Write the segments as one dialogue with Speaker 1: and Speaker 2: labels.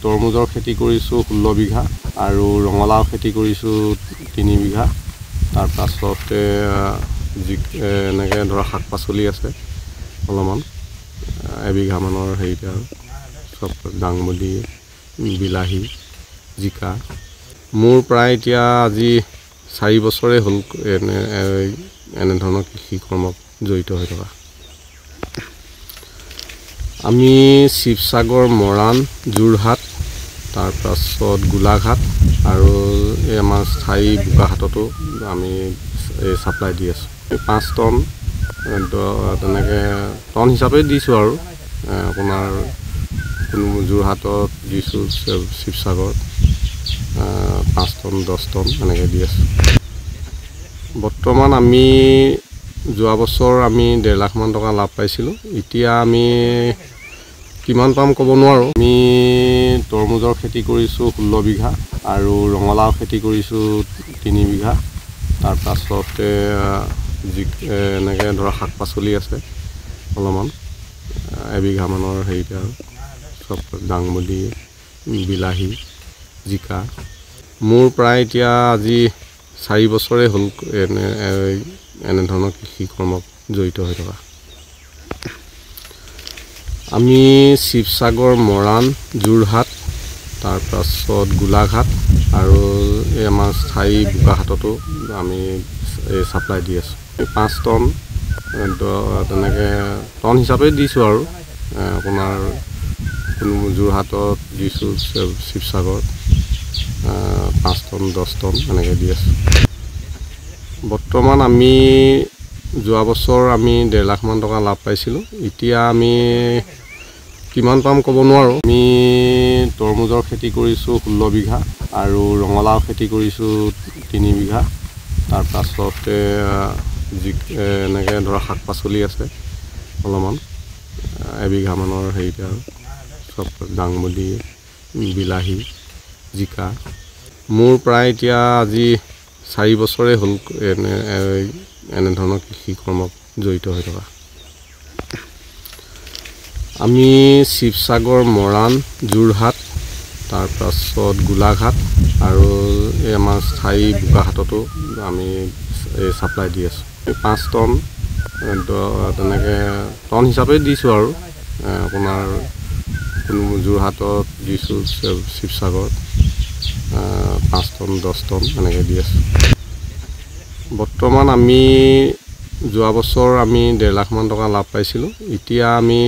Speaker 1: তৰমুজৰ খেতি কৰিছোঁ 16 বিঘা আৰু ৰঙালাও খেতি কৰিছোঁ 3 বিঘা। তাৰ পাছতে এনেকৈ ধৰা শাক পাচলি আছে অলপমান 1 বিঘা মানৰ হেৰিতে আৰু চব দাংবডি, বিলাহী, জিকা। মোৰ প্ৰায় এতিয়া আজি 4 বছৰে হ'ল এনেধৰণৰ কৃষি কৰ্মত জড়িত হৈ থকা। আমি শিৱসাগৰ, মৰাণ, যোৰহাট, তাৰপাছত গোলাঘাট আৰু এই আমাৰ স্থায়ী বোকাহাটতো আমি ছাপ্লাই দি আছোঁ। 5 টন তেনেকৈ টন হিচাপে দিছোঁ আৰু আপোনাৰ যোৰহাটত দিছোঁ, শিৱসাগৰত 5 টন 10 টন এনেকৈ দি আছোঁ। বৰ্তমান আমি যোৱা বছৰ আমি 1.5 লাখমান টকা লাভ পাইছিলোঁ। এতিয়া আমি কিমান পাম ক'ব নোৱাৰোঁ। আমি তৰমুজৰ খেতি কৰিছোঁ 16 বিঘা আৰু ৰঙালাও খেতি কৰিছোঁ 3 বিঘা। তাৰ পাছতে এনেকৈ ধৰা শাক পাচলি আছে অলপমান 1 বিঘা মানৰ হেৰিতে আৰু চব দাংবডি, বিলাহী, জিকা। মোৰ প্ৰায় এতিয়া আজি 4 বছৰে হ'ল এনেধৰণৰ কৃষি কৰ্মত জড়িত হৈ থকা। আমি শিৱসাগৰ, মৰাণ, যোৰহাট, তাৰপাছত গোলাঘাট আৰু এই আমাৰ স্থায়ী বোকাহাটতো আমি ছাপ্লাই দি আছোঁ। 5 টন তেনেকৈ টন হিচাপে দিছোঁ আৰু আপোনাৰ যোৰহাটত দিছোঁ, শিৱসাগৰত 5 টন 10 টন এনেকৈ দি আছোঁ। বৰ্তমান আমি যোৱা বছৰ আমি 1.5 লাখমান টকা লাভ পাইছিলোঁ। এতিয়া আমি কিমান পাম ক'ব নোৱাৰোঁ। আমি তৰমুজৰ খেতি কৰিছোঁ 16 বিঘা আৰু ৰঙালাও খেতি কৰিছোঁ 3 বিঘা। তাৰ পাছতে এনেকৈ ধৰা শাক পাচলি আছে অলপমান 1 বিঘা মানৰ হেৰিতে আৰু চব দাংবডি, বিলাহী, জিকা। মোৰ প্ৰায় এতিয়া আজি 4 বছৰে হ'ল এনেধৰণৰ কৃষি কৰ্মত জড়িত হৈ থকা। আমি শিৱসাগৰ, মৰাণ, যোৰহাট, তাৰপাছত গোলাঘাট আৰু এই আমাৰ স্থায়ী বোকাহাটতো আমি ছাপ্লাই দি আছোঁ। 5 টন তেনেকৈ টন হিচাপে দিছোঁ আৰু আপোনাৰ যোৰহাটত দিছোঁ, শিৱসাগৰত 5 টন 10 টন এনেকৈ দি আছোঁ। বৰ্তমান আমি যোৱা বছৰ আমি 1.5 লাখমান টকা লাভ পাইছিলোঁ। এতিয়া আমি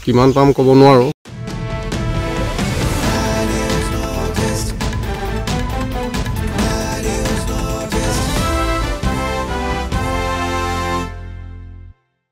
Speaker 1: কিমান পাম ক'ব নোৱাৰোঁ।